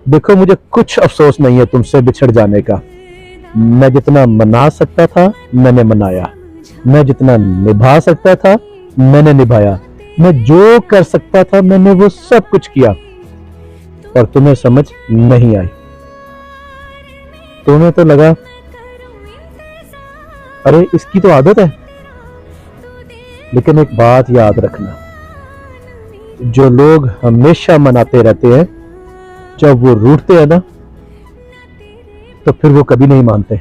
देखो मुझे कुछ अफसोस नहीं है तुमसे बिछड़ जाने का। मैं जितना मना सकता था मैंने मनाया, मैं जितना निभा सकता था मैंने निभाया, मैं जो कर सकता था मैंने वो सब कुछ किया, और तुम्हें समझ नहीं आई। तुम्हें तो लगा अरे इसकी तो आदत है। लेकिन एक बात याद रखना, जो लोग हमेशा मनाते रहते हैं जब वो रूठते हैं ना तो फिर वो कभी नहीं मानते।